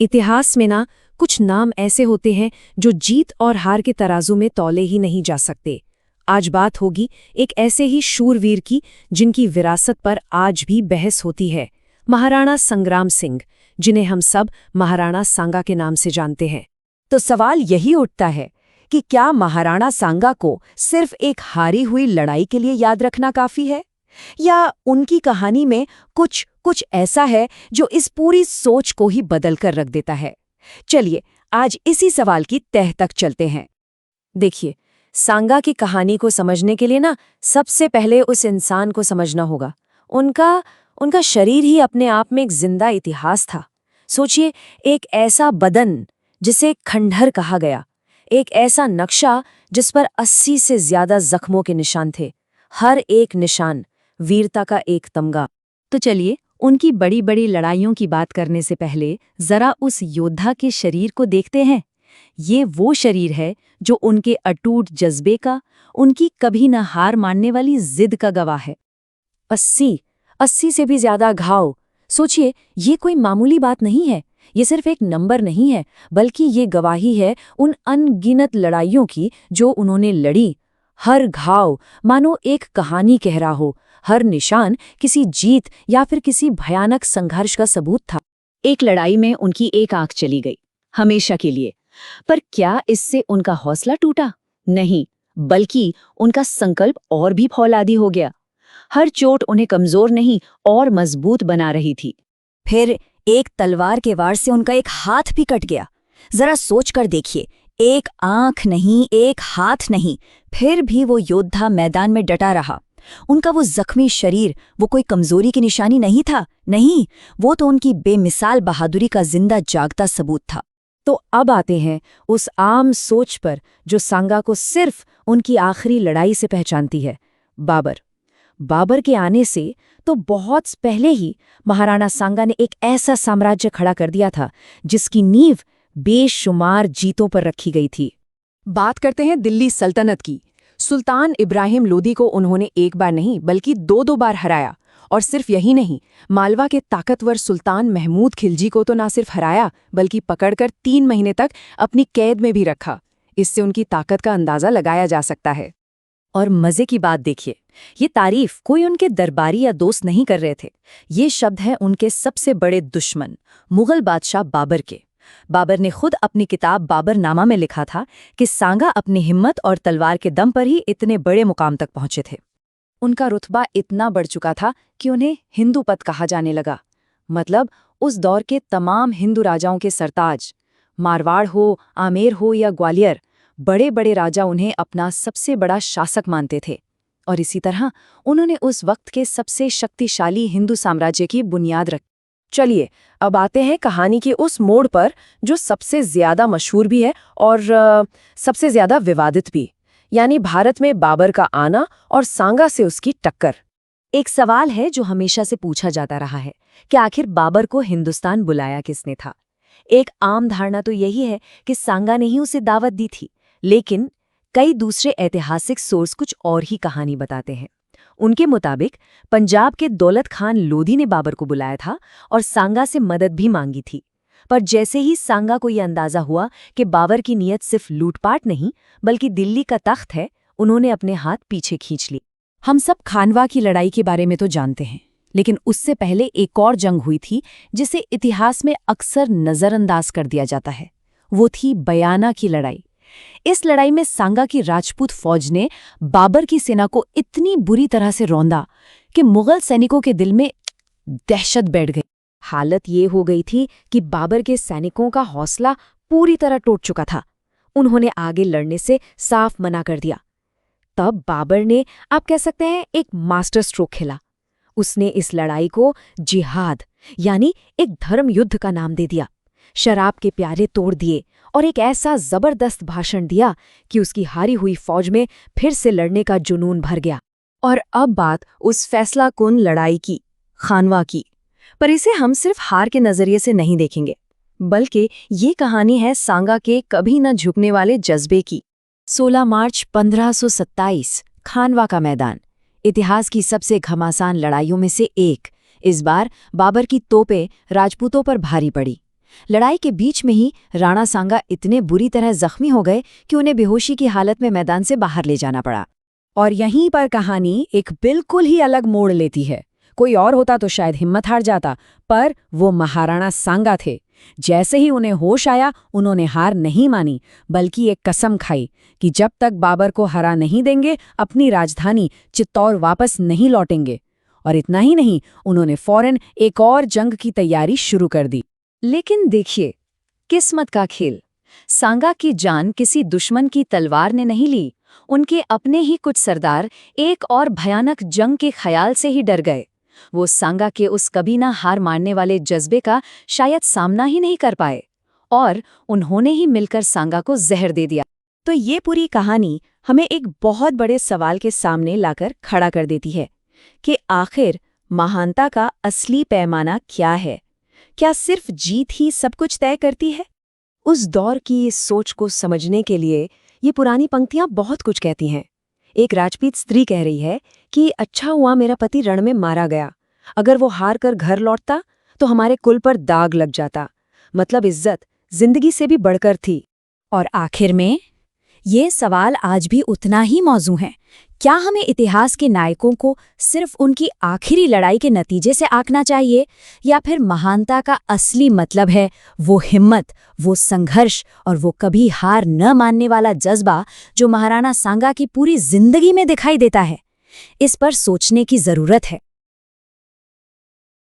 इतिहास में ना कुछ नाम ऐसे होते हैं जो जीत और हार के तराजू में तौले ही नहीं जा सकते। आज बात होगी एक ऐसे ही शूरवीर की जिनकी विरासत पर आज भी बहस होती है, महाराणा संग्राम सिंह, जिन्हें हम सब महाराणा सांगा के नाम से जानते हैं। तो सवाल यही उठता है कि क्या महाराणा सांगा को सिर्फ एक हारी हुई लड़ाई के लिए याद रखना काफी है, या उनकी कहानी में कुछ ऐसा है जो इस पूरी सोच को ही बदल कर रख देता है। चलिए आज इसी सवाल की तह तक चलते हैं। देखिए, सांगा की कहानी को समझने के लिए ना सबसे पहले उस इंसान को समझना होगा। उनका शरीर ही अपने आप में एक जिंदा इतिहास था। सोचिए, एक ऐसा बदन जिसे खंडहर कहा गया, एक ऐसा नक्शा जिस पर 80 से ज्यादा जख्मों के निशान थे, हर एक निशान वीरता का एक तमगा। तो चलिए उनकी बड़ी बड़ी लड़ाइयों की बात करने से पहले जरा उस योद्धा के शरीर को देखते हैं। ये वो शरीर है जो उनके अटूट जज्बे का, उनकी कभी न हार मानने वाली जिद का गवाह है। 80 से भी ज्यादा घाव। सोचिए, ये कोई मामूली बात नहीं है। ये सिर्फ एक नंबर नहीं है, बल्कि ये गवाही है उन अनगिनत लड़ाइयों की जो उन्होंने लड़ी। हर घाव मानो एक कहानी कह रहा हो, हर निशान किसी जीत या फिर किसी भयानक संघर्ष का सबूत था। एक लड़ाई में उनकी एक आंख चली गई, हमेशा के लिए। पर क्या इससे उनका हौसला टूटा? नहीं, बल्कि उनका संकल्प और भी फौलादी हो गया। हर चोट उन्हें कमजोर नहीं और मजबूत बना रही थी। फिर एक तलवार के वार से उनका एक हाथ भी कट गया। जरा सोच कर देखिए, एक आंख नहीं, एक हाथ नहीं, फिर भी वो योद्धा मैदान में डटा रहा। उनका वो जख्मी शरीर वो कोई कमजोरी की निशानी नहीं था, नहीं, वो तो उनकी बेमिसाल बहादुरी का जिंदा जागता सबूत था। तो अब आते हैं उस आम सोच पर जो सांगा को सिर्फ उनकी आखिरी लड़ाई से पहचानती है, बाबर के आने से तो बहुत पहले ही महाराणा सांगा ने एक ऐसा साम्राज्य खड़ा कर दिया था जिसकी नींव बेशुमार जीतों पर रखी गई थी। बात करते हैं दिल्ली सल्तनत की। सुल्तान इब्राहिम लोदी को उन्होंने एक बार नहीं बल्कि दो बार हराया। और सिर्फ यही नहीं, मालवा के ताकतवर सुल्तान महमूद खिलजी को तो ना सिर्फ हराया बल्कि पकड़कर 3 महीने तक अपनी कैद में भी रखा। इससे उनकी ताकत का अंदाजा लगाया जा सकता है। और मजे की बात देखिए, ये तारीफ कोई उनके दरबारी या दोस्त नहीं कर रहे थे। ये शब्द है उनके सबसे बड़े दुश्मन मुगल बादशाह बाबर के। बाबर ने खुद अपनी किताब बाबरनामा में लिखा था कि सांगा अपनी हिम्मत और तलवार के दम पर ही इतने बड़े मुकाम तक पहुंचे थे। उनका रुतबा इतना बढ़ चुका था कि उन्हें हिंदूपत कहा जाने लगा। मतलब उस दौर के तमाम हिंदू राजाओं के सरताज, मारवाड़ हो, आमेर हो या ग्वालियर, बड़े बड़े राजा उन्हें अपना सबसे बड़ा शासक मानते थे। और इसी तरह उन्होंने उस वक्त के सबसे शक्तिशाली हिंदू साम्राज्य की बुनियाद रखी। चलिए अब आते हैं कहानी के उस मोड़ पर जो सबसे ज्यादा मशहूर भी है और सबसे ज्यादा विवादित भी, यानी भारत में बाबर का आना और सांगा से उसकी टक्कर। एक सवाल है जो हमेशा से पूछा जाता रहा है कि आखिर बाबर को हिंदुस्तान बुलाया किसने था। एक आम धारणा तो यही है कि सांगा ने ही उसे दावत दी थी, लेकिन कई दूसरे ऐतिहासिक सोर्स कुछ और ही कहानी बताते हैं। उनके मुताबिक पंजाब के दौलत खान लोधी ने बाबर को बुलाया था और सांगा से मदद भी मांगी थी। पर जैसे ही सांगा को यह अंदाजा हुआ कि बाबर की नीयत सिर्फ लूटपाट नहीं बल्कि दिल्ली का तख्त है, उन्होंने अपने हाथ पीछे खींच ली। हम सब खानवा की लड़ाई के बारे में तो जानते हैं, लेकिन उससे पहले एक और जंग हुई थी जिसे इतिहास में अक्सर नजरअंदाज कर दिया जाता है। वो थी बयाना की लड़ाई। इस लड़ाई में सांगा की राजपूत फौज ने बाबर की सेना को इतनी बुरी तरह से रौंदा कि मुगल सैनिकों के दिल में दहशत बैठ गई। हालत ये हो गई थी कि बाबर के सैनिकों का हौसला पूरी तरह टूट चुका था। उन्होंने आगे लड़ने से साफ मना कर दिया। तब बाबर ने, आप कह सकते हैं, एक मास्टर स्ट्रोक खेला। उसने इस लड़ाई को जिहाद यानी एक धर्म युद्ध का नाम दे दिया। शराब के प्याले तोड़ दिए और एक ऐसा जबरदस्त भाषण दिया कि उसकी हारी हुई फौज में फिर से लड़ने का जुनून भर गया। और अब बात उस फैसलाकुन लड़ाई की, खानवा की। पर इसे हम सिर्फ हार के नजरिए से नहीं देखेंगे, बल्कि ये कहानी है सांगा के कभी न झुकने वाले जज्बे की। 16 मार्च 1527, खानवा का मैदान, इतिहास की सबसे घमासान लड़ाइयों में से एक। इस बार बाबर की तोपें राजपूतों पर भारी पड़ी। लड़ाई के बीच में ही राणा सांगा इतने बुरी तरह जख्मी हो गए कि उन्हें बेहोशी की हालत में मैदान से बाहर ले जाना पड़ा। और यहीं पर कहानी एक बिल्कुल ही अलग मोड़ लेती है। कोई और होता तो शायद हिम्मत हार जाता, पर वो महाराणा सांगा थे। जैसे ही उन्हें होश आया, उन्होंने हार नहीं मानी, बल्कि एक कसम खाई कि जब तक बाबर को हरा नहीं देंगे, अपनी राजधानी चित्तौड़ वापस नहीं लौटेंगे। और इतना ही नहीं, उन्होंने फौरन एक और जंग की तैयारी शुरू कर दी। लेकिन देखिए, किस्मत का खेल। सांगा की जान किसी दुश्मन की तलवार ने नहीं ली। उनके अपने ही कुछ सरदार एक और भयानक जंग के ख्याल से ही डर गए। वो सांगा के उस कभी ना हार मानने वाले जज्बे का शायद सामना ही नहीं कर पाए, और उन्होंने ही मिलकर सांगा को जहर दे दिया। तो ये पूरी कहानी हमें एक बहुत बड़े सवाल के सामने लाकर खड़ा कर देती है कि आखिर महानता का असली पैमाना क्या है? क्या सिर्फ जीत ही सब कुछ तय करती है? उस दौर की इस सोच को समझने के लिए ये पुरानी पंक्तियां बहुत कुछ कहती हैं। एक राजपूत स्त्री कह रही है कि अच्छा हुआ मेरा पति रण में मारा गया। अगर वो हार कर घर लौटता तो हमारे कुल पर दाग लग जाता। मतलब इज्जत जिंदगी से भी बढ़कर थी। और आखिर में ये सवाल आज भी उतना ही मौजू है। क्या हमें इतिहास के नायकों को सिर्फ उनकी आखिरी लड़ाई के नतीजे से आंकना चाहिए, या फिर महानता का असली मतलब है वो हिम्मत, वो संघर्ष और वो कभी हार न मानने वाला जज्बा जो महाराणा सांगा की पूरी जिंदगी में दिखाई देता है? इस पर सोचने की जरूरत है।